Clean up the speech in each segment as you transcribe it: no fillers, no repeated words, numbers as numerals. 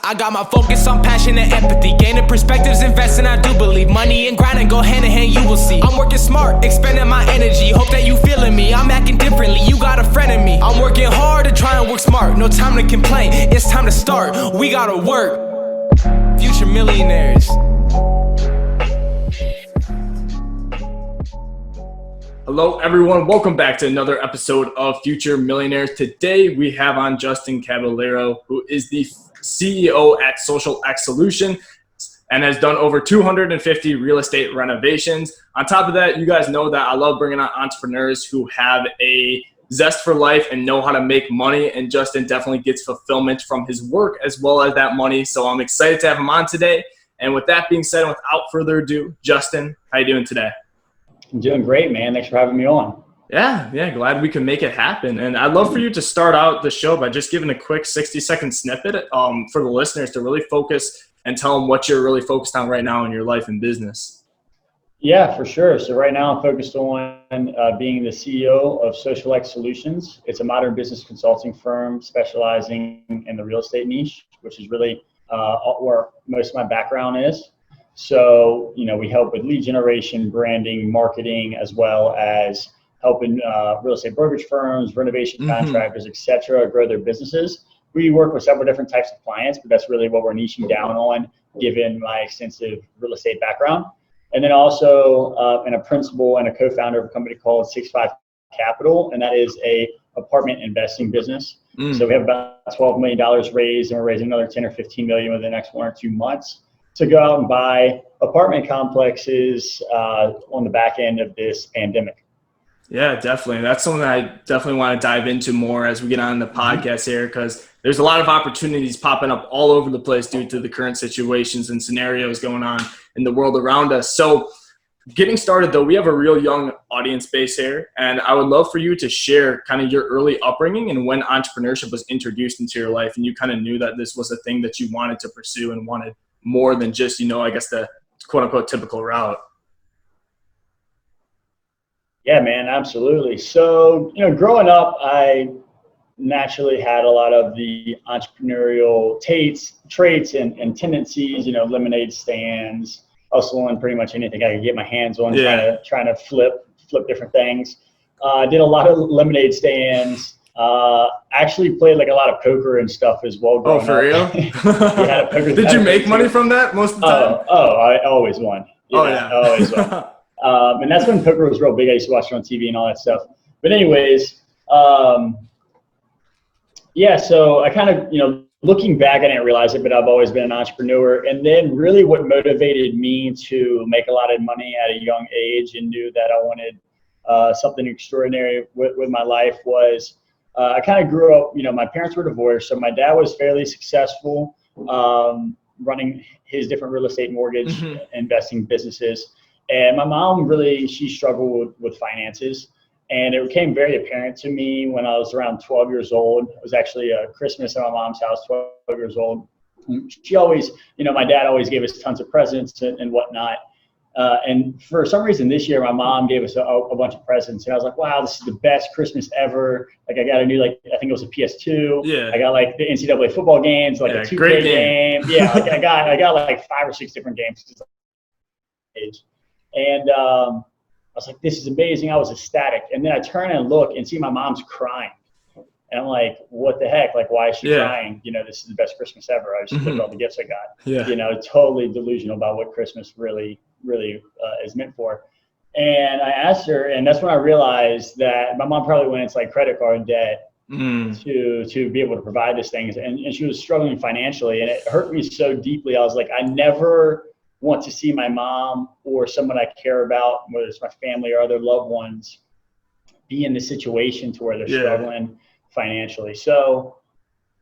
I got my focus on passion and empathy. Gaining perspectives, investing, I do believe. Money and grinding go hand in hand, you will see. I'm working smart, expending my energy. Hope that you feeling me, I'm acting differently. You got a friend in me. I'm working hard to try and work smart. No time to complain, it's time to start. We gotta work. Future millionaires. Hello, everyone. Welcome back to another episode of Future Millionaires. Today, we have on Justin Caballero, who is the CEO at Social X Solution and has done over 250 real estate renovations. On top of that, you guys know that I love bringing on entrepreneurs who have a zest for life and know how to make money. And Justin definitely gets fulfillment from his work as well as that money. So I'm excited to have him on today. And with that being said, without further ado, Justin, how you doing today? I'm doing great, man. Thanks for having me on. Yeah, glad we can make it happen. And I'd love for you to start out the show by just giving a quick 60-second snippet for the listeners to really focus and tell them what you're really focused on right now in your life and business. Yeah, for sure. So right now I'm focused on being the CEO of Social X Solutions. It's a modern business consulting firm specializing in the real estate niche, which is really where most of my background is. So, we help with lead generation, branding, marketing, as well as helping real estate brokerage firms, renovation contractors, et cetera, grow their businesses. We work with several different types of clients, but that's really what we're niching down on, given my extensive real estate background. And then also I'm a principal and a co-founder of a company called Six Five Capital, and that is a apartment investing business. So we have about $12 million raised, and we're raising another 10 or 15 million within the next 1 or 2 months to go out and buy apartment complexes on the back end of this pandemic. Yeah, definitely. That's something that I definitely want to dive into more as we get on the podcast here, because there's a lot of opportunities popping up all over the place due to the current situations and scenarios going on in the world around us. So getting started, though, we have a real young audience base here, and I would love for you to share kind of your early upbringing and when entrepreneurship was introduced into your life and you kind of knew that this was a thing that you wanted to pursue and wanted more than just, I guess the quote unquote typical route. Yeah, man, absolutely. So, growing up, I naturally had a lot of the entrepreneurial traits and tendencies, lemonade stands, hustling pretty much anything I could get my hands on, trying to flip different things. I did a lot of lemonade stands. Actually played like a lot of poker and stuff as well. Oh, for real? Yeah, poker. Did you make money from that most of the time? I always won. I always won. And that's when poker was real big. I used to watch it on TV and all that stuff. But anyways, so I kind of, looking back, I didn't realize it, but I've always been an entrepreneur. And then really what motivated me to make a lot of money at a young age and knew that I wanted something extraordinary with my life was I kind of grew up, my parents were divorced. So my dad was fairly successful running his different real estate mortgage investing businesses. And my mom she struggled with finances. And it became very apparent to me when I was around 12 years old. It was actually a Christmas at my mom's house, 12 years old. She always, my dad always gave us tons of presents and whatnot. And for some reason this year, my mom gave us a bunch of presents. And I was like, wow, this is the best Christmas ever. Like I got a new, I think it was a PS2. Yeah. I got like the NCAA football games, like a 2K game. Yeah, like I got like 5 or 6 different games. And I was like, this is amazing. I was ecstatic. And then I turn and look and see my mom's crying. And I'm like, what the heck? Like, why is she crying? This is the best Christmas ever. I just looked at all the gifts I got. Yeah. Totally delusional about what Christmas really is meant for. And I asked her, and that's when I realized that my mom probably went into like credit card debt to be able to provide these things. And she was struggling financially. And it hurt me so deeply. I was like, I never want to see my mom or someone I care about, whether it's my family or other loved ones, be in the situation to where they're struggling financially. So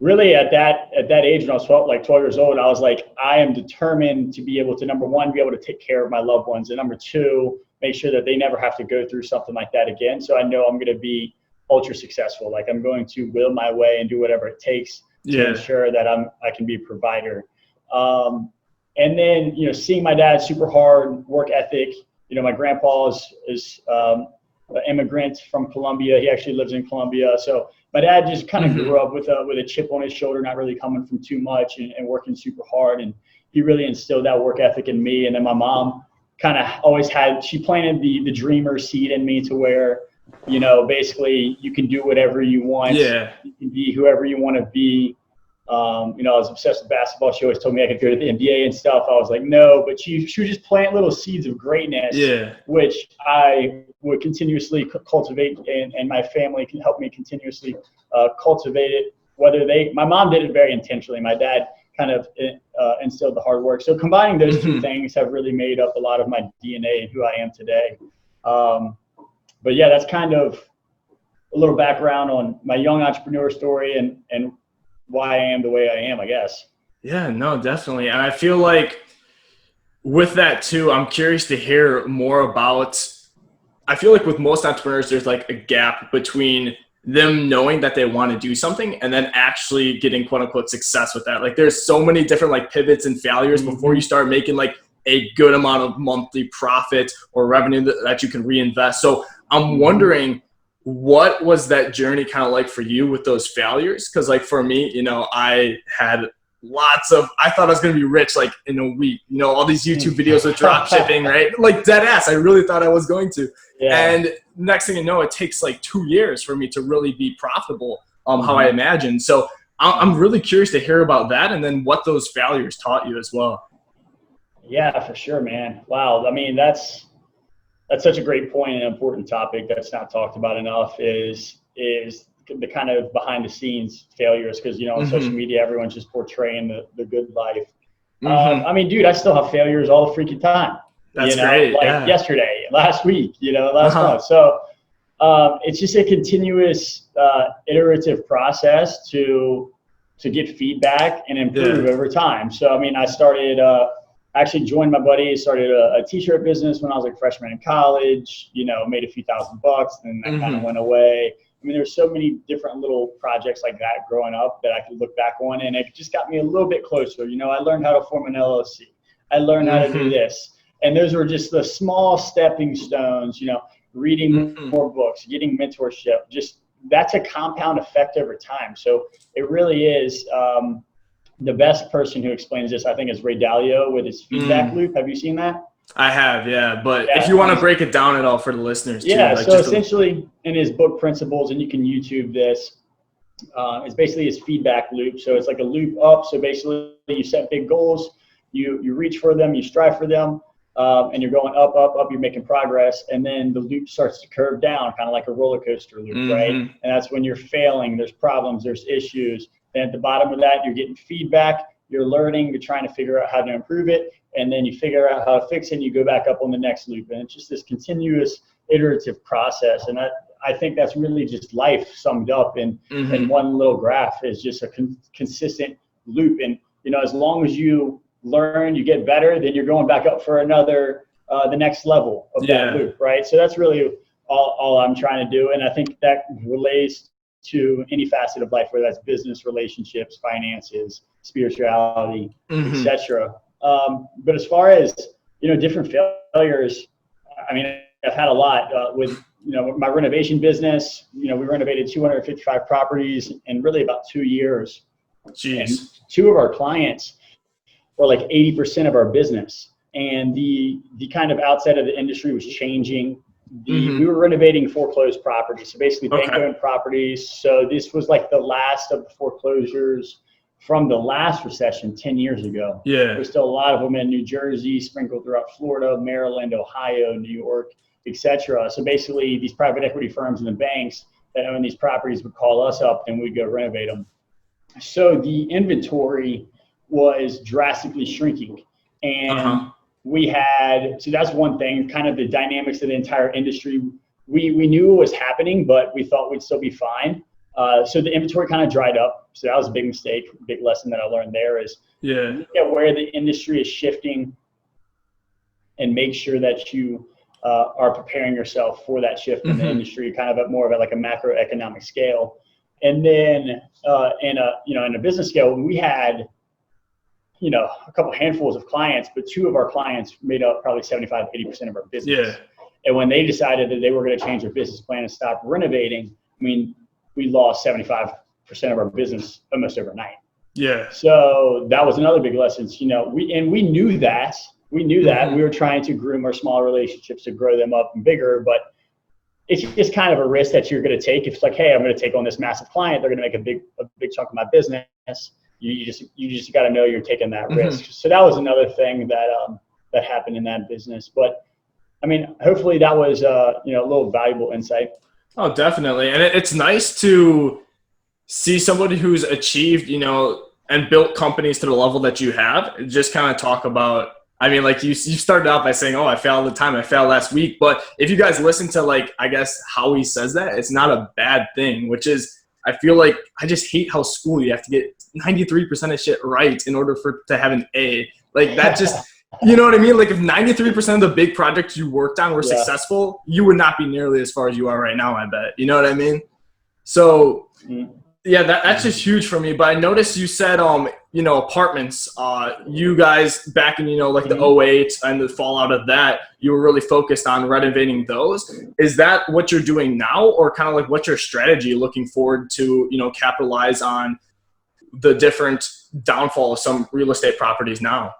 really at that age, when I was 12 years old, I was like, I am determined to be able to, number one, be able to take care of my loved ones. And number two, make sure that they never have to go through something like that again. So I know I'm going to be ultra successful. Like I'm going to will my way and do whatever it takes to ensure that I can be a provider. And then, seeing my dad's super hard work ethic, my grandpa is an immigrant from Colombia. He actually lives in Colombia. So my dad just kind of grew up with a chip on his shoulder, not really coming from too much and working super hard. And he really instilled that work ethic in me. And then my mom kind of always she planted the dreamer seed in me to where, basically you can do whatever you want. Yeah. You can be whoever you want to be. I was obsessed with basketball. She always told me I could go to the NBA and stuff. I was like, no, but she would just plant little seeds of greatness, which I would continuously cultivate, and my family can help me continuously cultivate it. My mom did it very intentionally. My dad kind of instilled the hard work. So combining those two things have really made up a lot of my DNA and who I am today. But yeah, that's kind of a little background on my young entrepreneur story and why I am the way I am, I guess. Yeah, no, definitely. And I feel like with that too, I'm curious to hear more about, I feel like with most entrepreneurs, there's like a gap between them knowing that they want to do something and then actually getting quote unquote success with that. Like there's so many different like pivots and failures before you start making like a good amount of monthly profit or revenue that you can reinvest. So I'm wondering, what was that journey kind of like for you with those failures? Because like for me, I had I thought I was going to be rich like in a week, all these YouTube videos with drop shipping, right? Like dead ass. I really thought I was going to. Yeah. And next thing you know, it takes like 2 years for me to really be profitable, how I imagined. So I'm really curious to hear about that and then what those failures taught you as well. Yeah, for sure, man. Wow. I mean, that's such a great point and important topic that's not talked about enough is the kind of behind the scenes failures. Cause on social media, everyone's just portraying the good life. I mean, dude, I still have failures all the freaking time. That's great. Like yesterday, last week, last month. So it's just a continuous iterative process to get feedback and improve over time. So, I mean, I actually joined my buddy, started a t-shirt business when I was like freshman in college, made a few $1,000, and that kind of went away. I mean, there's so many different little projects like that growing up that I could look back on, and it just got me a little bit closer. I learned how to form an LLC. I learned how to do this. And those were just the small stepping stones, reading more books, getting mentorship. Just that's a compound effect over time. So it really is the best person who explains this, I think, is Ray Dalio with his feedback loop. Have you seen that? I have, yeah. But if you want to break it down at all for the listeners too. Yeah, so essentially in his book Principles, and you can YouTube this, it's basically his feedback loop. So it's like a loop up. So basically you set big goals, you reach for them, you strive for them, and you're going up, up, up, you're making progress. And then the loop starts to curve down, kind of like a roller coaster loop, right? And that's when you're failing, there's problems, there's issues. And at the bottom of that, you're getting feedback, you're learning, you're trying to figure out how to improve it. And then you figure out how to fix it and you go back up on the next loop. And it's just this continuous iterative process. And I think that's really just life summed up in one little graph is just a consistent loop. And, as long as you learn, you get better, then you're going back up for another, the next level of that loop, right? So that's really all I'm trying to do. And I think that relates to any facet of life, whether that's business, relationships, finances, spirituality, etc. But as far as, different failures, I mean, I've had a lot with, my renovation business. We renovated 255 properties in really about 2 years. Jeez. And 2 of our clients were like 80% of our business. And the kind of outside of the industry was changing. We were renovating foreclosed properties, so basically bank-owned properties. So this was like the last of the foreclosures from the last recession 10 years ago. Yeah. There's still a lot of them in New Jersey, sprinkled throughout Florida, Maryland, Ohio, New York, etc. So basically these private equity firms and the banks that own these properties would call us up and we'd go renovate them. So the inventory was drastically shrinking. And so that's one thing, kind of the dynamics of the entire industry. We knew it was happening, but we thought we'd still be fine. So the inventory kind of dried up. So that was a big mistake. Big lesson that I learned there is look at where the industry is shifting and make sure that you are preparing yourself for that shift in the industry, kind of at more of like a macroeconomic scale. And then in a business scale, we had a couple handfuls of clients, but 2 of our clients made up probably 75-80% of our business. And when they decided that they were going to change their business plan and stop renovating, I mean, we lost 75% of our business almost overnight. Yeah. So that was another big lesson. You know, we knew that. We knew that. We were trying to groom our small relationships to grow them up and bigger, but it's just kind of a risk that you're going to take. If it's like, hey, I'm going to take on this massive client, they're going to make a big chunk of my business. You just got to know you're taking that risk. So that was another thing that happened in that business. But I mean, hopefully that was a little valuable insight. Oh, definitely. And it's nice to see somebody who's achieved, and built companies to the level that you have. Just kind of talk about, I mean, like you started out by saying, oh, I fail all the time. I failed last week. But if you guys listen to, like, I guess how he says that, it's not a bad thing, which is, I feel like I just hate how school you have to get 93% of shit right in order to have an A. Like that just, you know what I mean? Like if 93% of the big projects you worked on were successful, you would not be nearly as far as you are right now, I bet. You know what I mean? So yeah, that's just huge for me. But I noticed you said, apartments, you guys back in, like the 08 and the fallout of that, you were really focused on renovating those. Is that what you're doing now, or kind of like what's your strategy looking forward to, capitalize on the different downfall of some real estate properties now?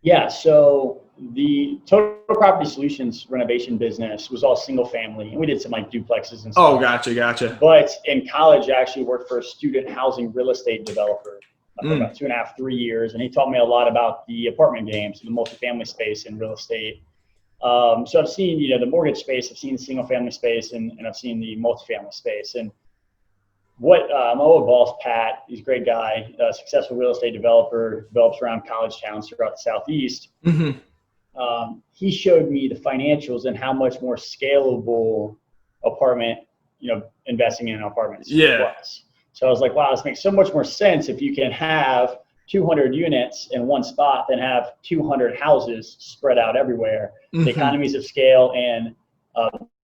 Yeah. So the Total Property Solutions renovation business was all single family, and we did some like duplexes and stuff. Oh, gotcha. But in college, I actually worked for a student housing real estate developer for about 2.5, 3 years, and he taught me a lot about the apartment game, so the multifamily space in real estate. So I've seen, the mortgage space, I've seen the single family space, and I've seen the multifamily space. And what my old boss, Pat, he's a great guy, a successful real estate developer, develops around college towns throughout the Southeast. He showed me the financials and how much more scalable apartment, investing in apartments was. So I was like, wow, this makes so much more sense if you can have 200 units in one spot than have 200 houses spread out everywhere. The economies of scale and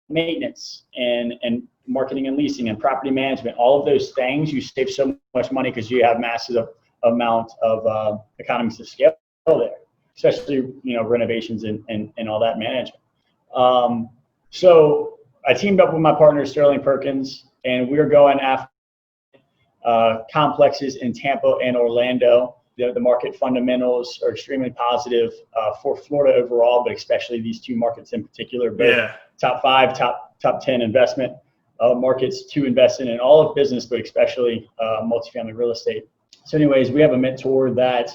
maintenance and marketing and leasing and property management, all of those things, you save so much money because you have massive amount of economies of scale there, especially, renovations and all that management. So I teamed up with my partner, Sterling Perkins, and we were going after complexes in Tampa and Orlando. The market fundamentals are extremely positive for Florida overall, but especially these two markets in particular. Both top 5, top 10 investment markets to invest in all of business, but especially multifamily real estate. So anyways, we have a mentor that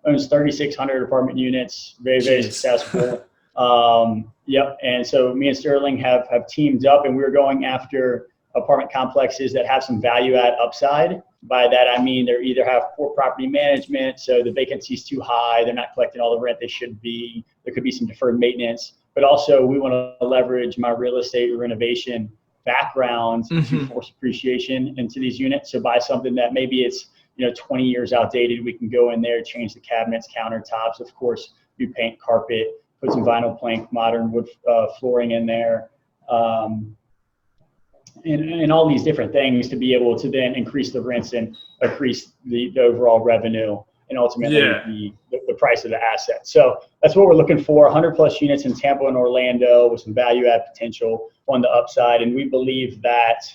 owns 3,600 apartment units, very successful. And so me and Sterling have teamed up, and we're going after apartment complexes that have some value add upside. By that, I mean they either have poor property management, so the vacancy is too high, they're not collecting all the rent they should be, there could be some deferred maintenance, but also we want to leverage my real estate renovation background to force appreciation into these units. So buy something that maybe it's 20 years outdated, we can go in there, change the cabinets, countertops, of course, repaint carpet, put some vinyl plank, modern wood flooring in there, and all these different things to be able to then increase the rents and increase the overall revenue and ultimately the price of the asset. So that's what we're looking for, 100 plus units in Tampa and Orlando with some value add potential on the upside. And we believe that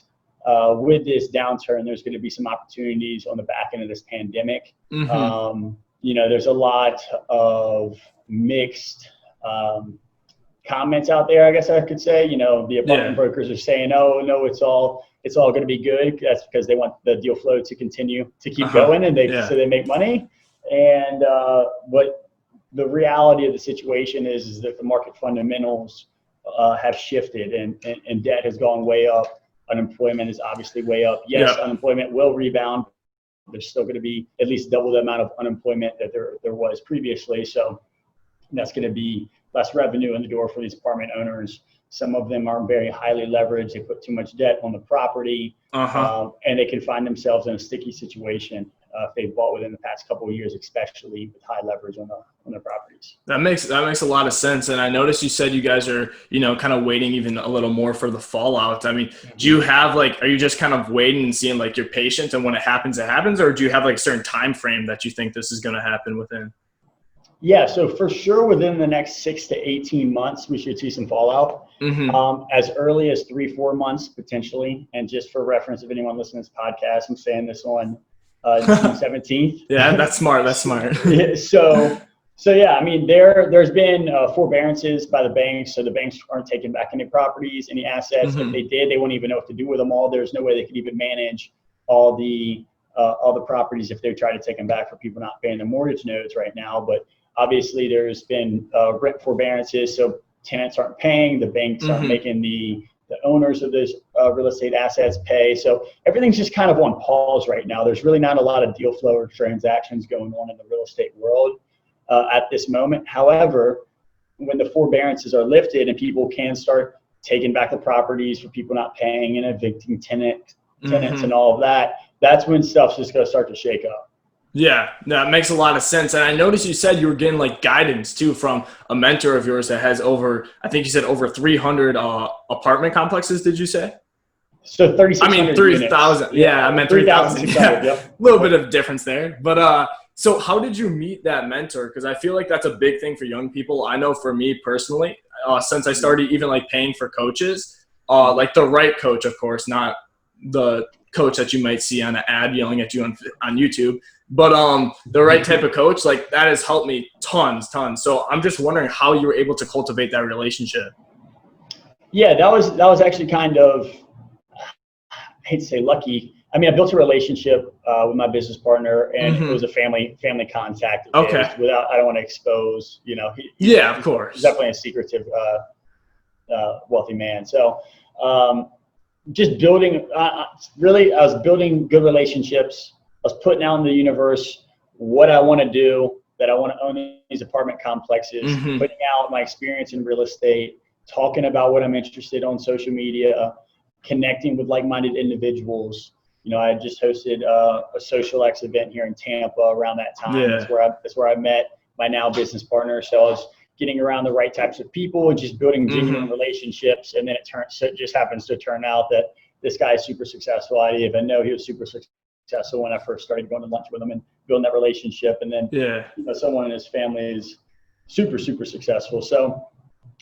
with this downturn, there's going to be some opportunities on the back end of this pandemic. There's a lot of mixed comments out there, I guess I could say. The apartment brokers are saying, oh, no, it's all going to be good. That's because they want the deal flow to continue to keep going, and so they make money. And what the reality of the situation is that the market fundamentals have shifted, and debt has gone way up. Unemployment is obviously way up. Yes, unemployment will rebound. There's still going to be at least double the amount of unemployment that there was previously. So that's going to be less revenue in the door for these apartment owners. Some of them are very highly leveraged. They put too much debt on the property, and they can find themselves in a sticky situation if they've bought within the past couple of years, especially with high leverage on their properties. That makes a lot of sense. And I noticed you said you guys are, kind of waiting even a little more for the fallout. I mean, do you have are you just kind of waiting and seeing you're patient, and when it happens, or do you have a certain time frame that you think this is going to happen within? Yeah, so for sure within the next 6 to 18 months, we should see some fallout. As early as 3-4 months potentially. And just for reference, if anyone listening to this podcast, I'm saying this on June 17th. Yeah, that's smart. That's smart. So yeah, I mean, there's been forbearances by the banks, so the banks aren't taking back any properties, any assets. If they did, they wouldn't even know what to do with them all. There's no way they could even manage all the properties if they try to take them back for people not paying their mortgage notes right now. But obviously, there's been rent forbearances, so tenants aren't paying, the banks aren't making the owners of those real estate assets pay. So everything's just kind of on pause right now. There's really not a lot of deal flow or transactions going on in the real estate world at this moment. However, when the forbearances are lifted and people can start taking back the properties for people not paying and evicting tenants and all of that, that's when stuff's just going to start to shake up. Yeah, that makes a lot of sense. And I noticed you said you were getting like guidance too from a mentor of yours that has over, I think you said over 300 apartment complexes, did you say? So 3,600 I mean, 3,000. Yeah, I meant 3,000. Yeah. Yep. A little bit of difference there. But so how did you meet that mentor? Because I feel like that's a big thing for young people. I know for me personally, since I started even like paying for coaches, like the right coach, of course, not the coach that you might see on an ad yelling at you on YouTube. But the right type of coach, like that has helped me tons. So I'm just wondering how you were able to cultivate that relationship. Yeah, that was actually kind of, I hate to say lucky. I mean, I built a relationship with my business partner, and it was a family contact. Okay. I don't want to expose, Of course. He's definitely a secretive, wealthy man. So just building, really, I was building good relationships. I was putting out in the universe what I want to do, that I want to own these apartment complexes, putting out my experience in real estate, talking about what I'm interested in on social media, connecting with like-minded individuals. I just hosted a Social X event here in Tampa around that time. Yeah. That's where I met my now business partner. So I was getting around the right types of people and just building genuine relationships. And then it just happens to turn out that this guy is super successful. I didn't even know he was super successful when I first started going to lunch with him and building that relationship. And then someone in his family is super, super successful. So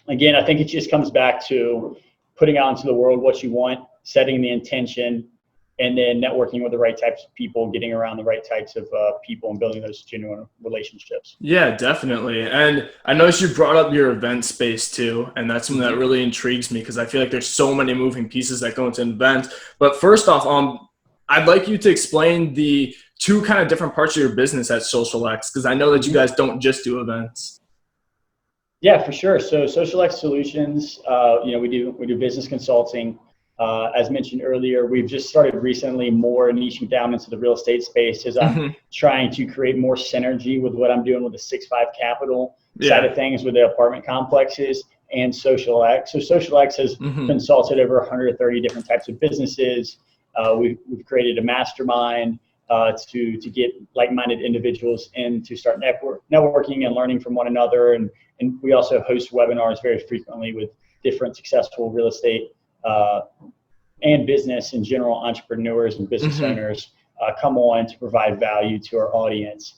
again, I think it just comes back to putting out into the world what you want, setting the intention, and then networking with the right types of people, getting around the right types of people, and building those genuine relationships. Yeah, definitely. And I noticed you brought up your event space too, and that's something that really intrigues me because I feel like there's so many moving pieces that go into an event. But first off, I'd like you to explain the two kind of different parts of your business at Social X, because I know that you guys don't just do events. Yeah, for sure. So Social X Solutions, we do business consulting. As mentioned earlier, we've just started recently more niching down into the real estate space as I'm trying to create more synergy with what I'm doing with the 6-5 Capital side of things with the apartment complexes and Social X. So Social X has consulted over 130 different types of businesses. We've created a mastermind to get like-minded individuals in to start networking and learning from one another. And we also host webinars very frequently with different successful real estate and business in general entrepreneurs and business owners come on to provide value to our audience.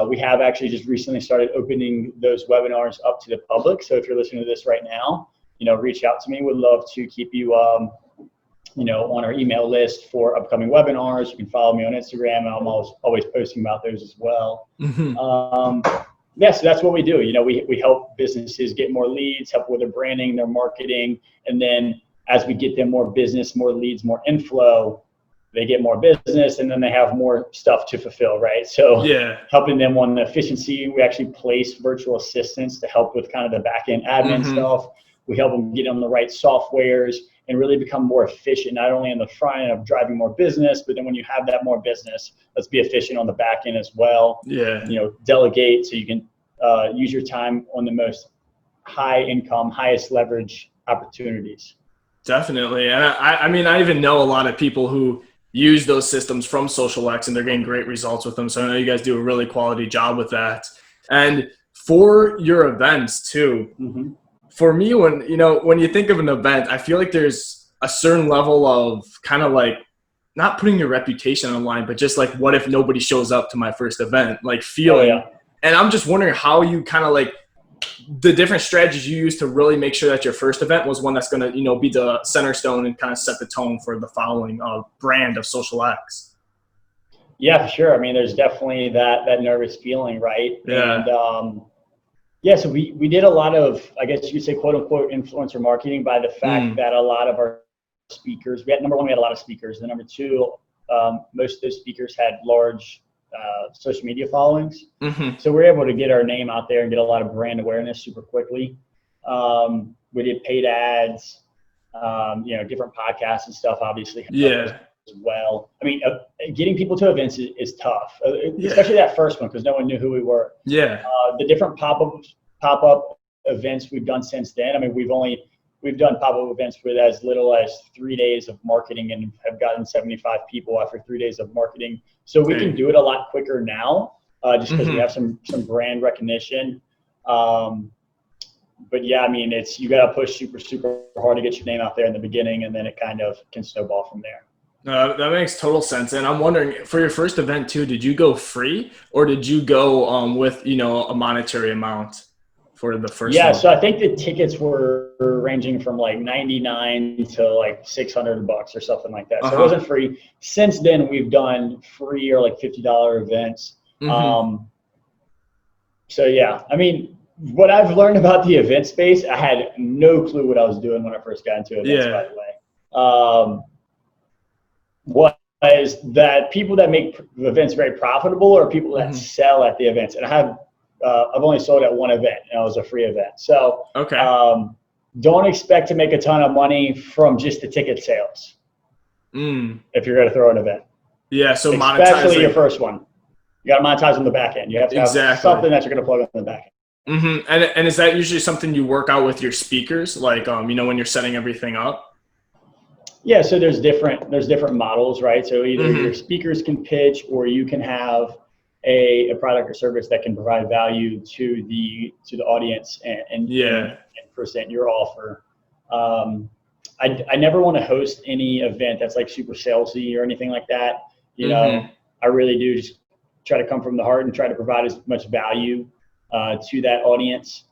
We have actually just recently started opening those webinars up to the public. So if you're listening to this right now, reach out to me. We'd love to keep you, on our email list for upcoming webinars. You can follow me on Instagram. I'm always posting about those as well. So that's what we do. We help businesses get more leads, help with their branding, their marketing, and then as we get them more business, more leads, more inflow, they get more business, and then they have more stuff to fulfill, right? So helping them on the efficiency, we actually place virtual assistants to help with kind of the back-end admin stuff. We help them get on the right softwares and really become more efficient, not only in the front end of driving more business, but then when you have that more business, let's be efficient on the back end as well. Delegate so you can use your time on the most high income, highest leverage opportunities. Definitely. And I mean, I even know a lot of people who use those systems from Social X and they're getting great results with them. So I know you guys do a really quality job with that. And for your events too, for me, when you think of an event, I feel like there's a certain level of kind of like not putting your reputation on the line, but just like, what if nobody shows up to my first event? Like feeling And I'm just wondering how you kind of like the different strategies you use to really make sure that your first event was one that's going to, be the center stone and kind of set the tone for the following brand of Social X. Yeah, for sure. I mean, there's definitely that nervous feeling, right? Yeah. And so we did a lot of, I guess you could say, quote unquote, influencer marketing by the fact that a lot of our speakers, number one, we had a lot of speakers. And number two, most of those speakers had large social media followings. So we're able to get our name out there and get a lot of brand awareness super quickly. We did paid ads, different podcasts and stuff, obviously. Yeah. As well. I mean, getting people to events is tough, especially that first one, because no one knew who we were. Yeah. The different pop-up events we've done since then. I mean, we've done pop-up events with as little as 3 days of marketing and have gotten 75 people after 3 days of marketing. So we can do it a lot quicker now, just because we have some brand recognition. But yeah, I mean, you got to push super, super hard to get your name out there in the beginning, and then it kind of can snowball from there. That makes total sense. And I'm wondering, for your first event too, did you go free or did you go with, a monetary amount for the first one? So I think the tickets were ranging from like $99 to like $600 or something like that. So it wasn't free. Since then, we've done free or like $50 events. So yeah, I mean, what I've learned about the event space, I had no clue what I was doing when I first got into events, by the way. Was that people that make events very profitable are people that sell at the events. And I've only sold at one event, and it was a free event. So don't expect to make a ton of money from just the ticket sales if you're going to throw an event. Yeah, so especially your first one. You got to monetize on the back end. You have to have something that you're going to plug on the back end. And is that usually something you work out with your speakers, like when you're setting everything up? Yeah, so there's different models, right? So either your speakers can pitch, or you can have a product or service that can provide value to the audience and present your offer. I never want to host any event that's like super salesy or anything like that. I really do just try to come from the heart and try to provide as much value to that audience.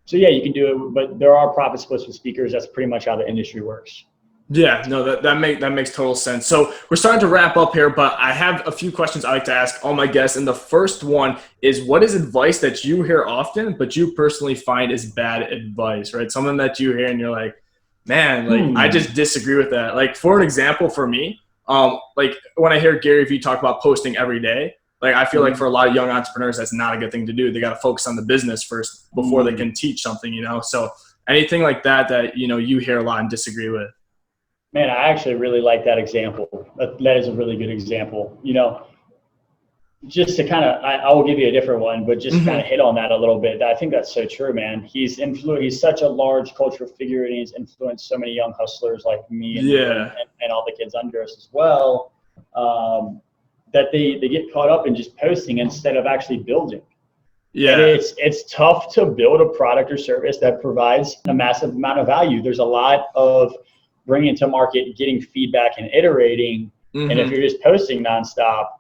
So yeah, you can do it, but there are profit splits with speakers. That's pretty much how the industry works. Yeah, no, that makes total sense. So we're starting to wrap up here, but I have a few questions I like to ask all my guests. And the first one is, what is advice that you hear often, but you personally find is bad advice, right? Something that you hear and you're like, man, I just disagree with that. Like, for an example, for me, like when I hear Gary Vee talk about posting every day, like I feel like for a lot of young entrepreneurs, that's not a good thing to do. They got to focus on the business first before they can teach something, So anything like that, you hear a lot and disagree with. Man, I actually really like that example. That is a really good example. Just to kind of, I will give you a different one, but just kind of hit on that a little bit. I think that's so true, man. He's such a large cultural figure, and he's influenced so many young hustlers like me and all the kids under us as well. That they get caught up in just posting instead of actually building. Yeah, and it's tough to build a product or service that provides a massive amount of value. There's a lot of bringing it to market, getting feedback, and iterating. And if you're just posting nonstop,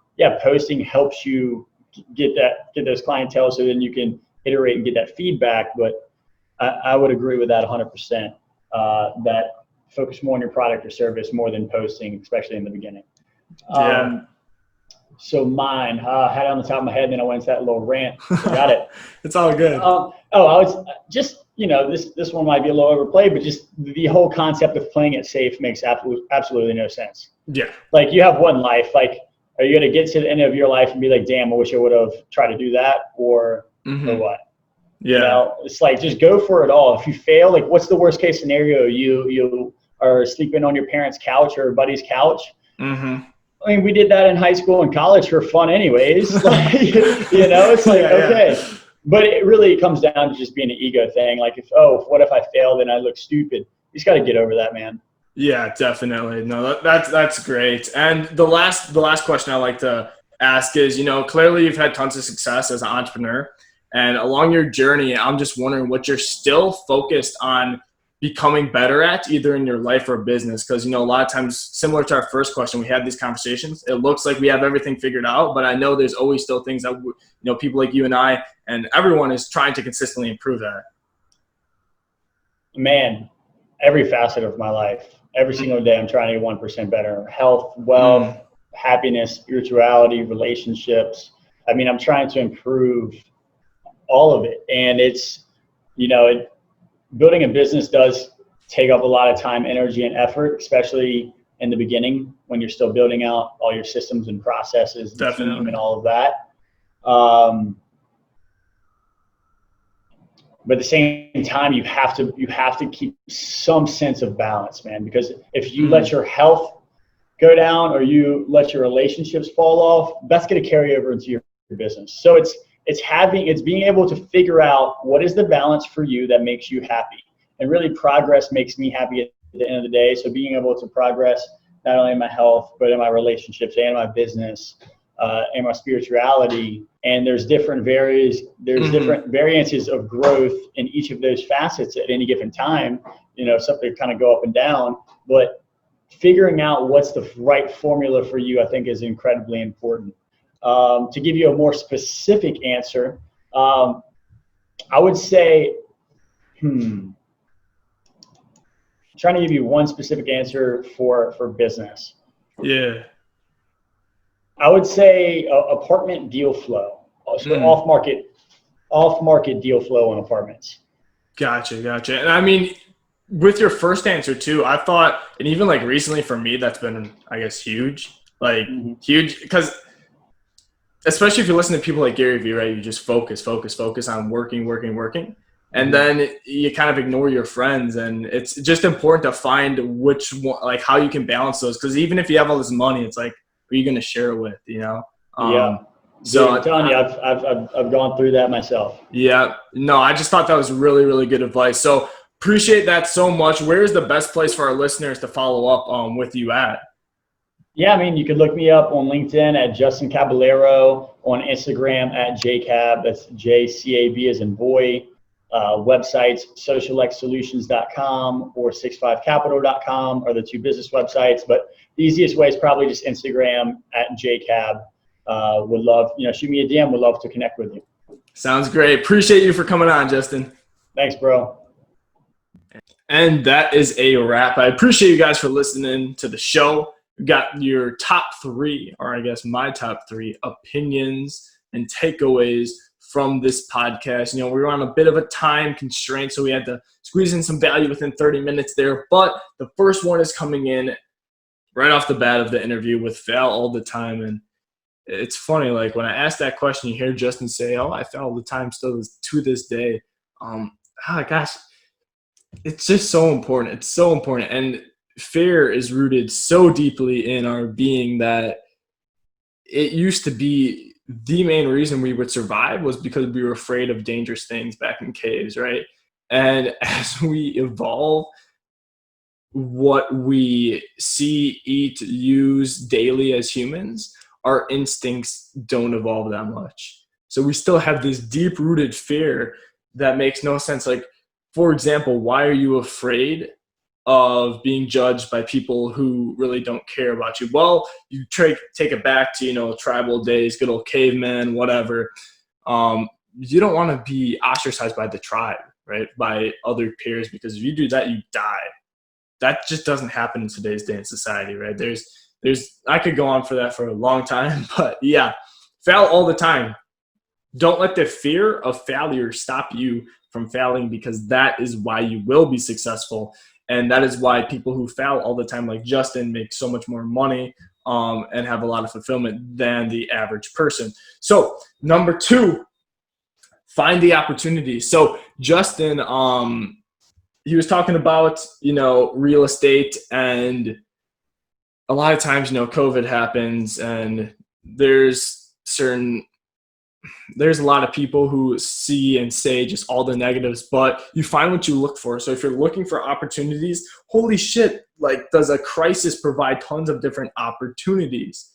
posting helps you get those clientele, so then you can iterate and get that feedback. But I would agree with that 100%. That focus more on your product or service more than posting, especially in the beginning. So mine, I had it on the top of my head, and then I went into that little rant. Got it. It's all good. I was just, this one might be a little overplayed, but just the whole concept of playing it safe makes absolutely no sense. Yeah. Like, you have one life. Like, are you going to get to the end of your life and be like, damn, I wish I would have tried to do that, or what? Yeah. It's like, just go for it all. If you fail, like, what's the worst case scenario? You are sleeping on your parents' couch or a buddy's couch. I mean, we did that in high school and college for fun anyways. Like, it's like, okay. But it really comes down to just being an ego thing. Like, what if I fail, then I look stupid? You just got to get over that, man. Yeah, definitely. No, that's great. And the last question I like to ask is, clearly you've had tons of success as an entrepreneur. And along your journey, I'm just wondering what you're still focused on becoming better at, either in your life or business? Because, you know, a lot of times, similar to our first question, we have these conversations. It looks like we have everything figured out, but I know there's always still things that, you know, people like you and I and everyone is trying to consistently improve at. Man, every facet of my life, every single day, I'm trying to get 1% better. Health, wealth, happiness, spirituality, relationships. I mean, I'm trying to improve all of it. And it's, you know, building a business does take up a lot of time, energy, and effort, especially in the beginning when you're still building out all your systems and processes, the team and all of that. But at the same time, you have to keep some sense of balance, man, because if you let your health go down or you let your relationships fall off, that's going to carry over into your business. So it's being able to figure out what is the balance for you that makes you happy. And really, progress makes me happy at the end of the day. So being able to progress not only in my health, but in my relationships and my business and my spirituality. And there's different different variances of growth in each of those facets at any given time. You know, something kind of go up and down, but figuring out what's the right formula for you, I think, is incredibly important. To give you a more specific answer, I would say, trying to give you one specific answer for business. Yeah. I would say apartment deal flow. So off-market deal flow on apartments. Gotcha. And I mean, with your first answer too, I thought, and even like recently for me, that's been, I guess, huge. Like huge, because especially if you listen to people like Gary Vee, right? You just focus on working. And then you kind of ignore your friends. And it's just important to find which one, like how you can balance those. Because even if you have all this money, it's like, who are you going to share it with, you know? Yeah. So I'm telling you, I've gone through that myself. Yeah. No, I just thought that was really, really good advice. So appreciate that so much. Where is the best place for our listeners to follow up with you at? Yeah, I mean, you can look me up on LinkedIn at Justin Caballero, on Instagram at JCAB, that's JCAB as in boy. Websites, socialxsolutions.com or 65capital.com are the two business websites. But the easiest way is probably just Instagram at JCAB. Would love, shoot me a DM. Would love to connect with you. Sounds great. Appreciate you for coming on, Justin. Thanks, bro. And that is a wrap. I appreciate you guys for listening to the show. We got your top 3, or I guess my top 3 opinions and takeaways from this podcast. We were on a bit of a time constraint, so we had to squeeze in some value within 30 minutes there. But the first one is coming in right off the bat of the interview with fail all the time. And it's funny, like when I ask that question, you hear Justin say, "Oh, I fail all the time still to this day." Gosh, it's just so important. It's so important. And fear is rooted so deeply in our being that it used to be the main reason we would survive was because we were afraid of dangerous things back in caves, right? And as we evolve, what we see, eat, use daily as humans, our instincts don't evolve that much. So we still have this deep-rooted fear that makes no sense. Like, for example, why are you afraid of being judged by people who really don't care about you? Well, you take it back to, tribal days, good old cavemen, whatever. You don't want to be ostracized by the tribe, right? By other peers, because if you do that, you die. That just doesn't happen in today's day in society, right? I could go on for that for a long time, but yeah, fail all the time. Don't let the fear of failure stop you from failing, because that is why you will be successful. And that is why people who fail all the time, like Justin, make so much more money and have a lot of fulfillment than the average person. So number 2, find the opportunity. So Justin, he was talking about, real estate, and a lot of times, COVID happens, and there's a lot of people who see and say just all the negatives, but you find what you look for. So if you're looking for opportunities, holy shit, like, does a crisis provide tons of different opportunities?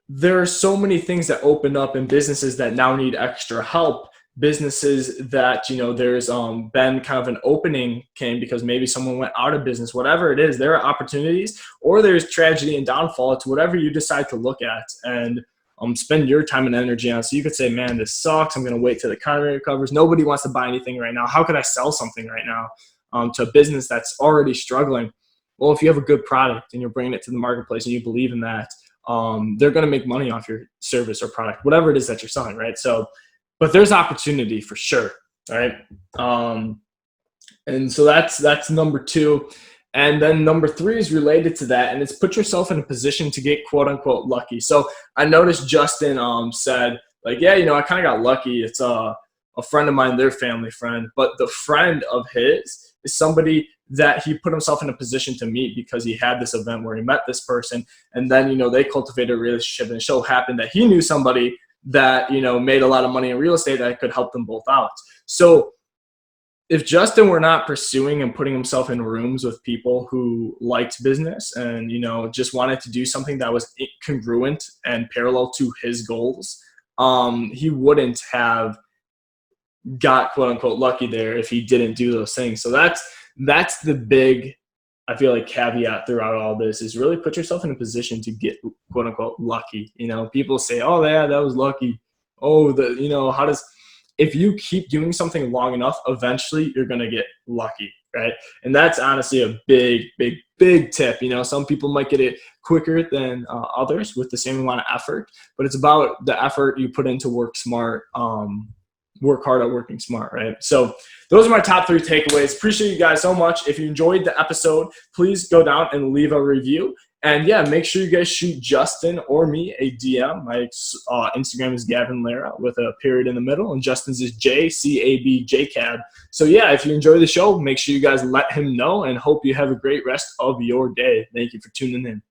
There are so many things that open up in businesses that now need extra help businesses that, you know, there's been kind of an opening came because maybe someone went out of business, whatever it is, there are opportunities, or there's tragedy and downfall. It's whatever you decide to look at and spend your time and energy on. So you could say, man, this sucks. I'm going to wait till the economy recovers. Nobody wants to buy anything right now. How could I sell something right now to a business that's already struggling? Well, if you have a good product and you're bringing it to the marketplace and you believe in that, they're going to make money off your service or product, whatever it is that you're selling, right? So, but there's opportunity for sure, right? And so that's number 2. And then number 3 is related to that, and it's put yourself in a position to get quote unquote lucky. So I noticed Justin said, like, yeah, you know, I kind of got lucky. It's a friend of mine, their family friend, but the friend of his is somebody that he put himself in a position to meet because he had this event where he met this person, and then, you know, they cultivated a relationship, and it so happened that he knew somebody that, you know, made a lot of money in real estate that could help them both out. So if Justin were not pursuing and putting himself in rooms with people who liked business and, you know, just wanted to do something that was congruent and parallel to his goals, he wouldn't have got quote unquote lucky there if he didn't do those things. So that's the big, I feel like, caveat throughout all this is really put yourself in a position to get quote unquote lucky. You know, people say, oh yeah, that was lucky. Oh, you know, if you keep doing something long enough, eventually you're going to get lucky, right? And that's honestly a big, big, big tip. You know, some people might get it quicker than others with the same amount of effort, but it's about the effort you put into work smart, work hard at working smart, right? So those are my top 3 takeaways. Appreciate you guys so much. If you enjoyed the episode, please go down and leave a review. And yeah, make sure you guys shoot Justin or me a DM. My Instagram is Gavin Lara with a period in the middle, and Justin's is JCABJCAB. So yeah, if you enjoy the show, make sure you guys let him know, and hope you have a great rest of your day. Thank you for tuning in.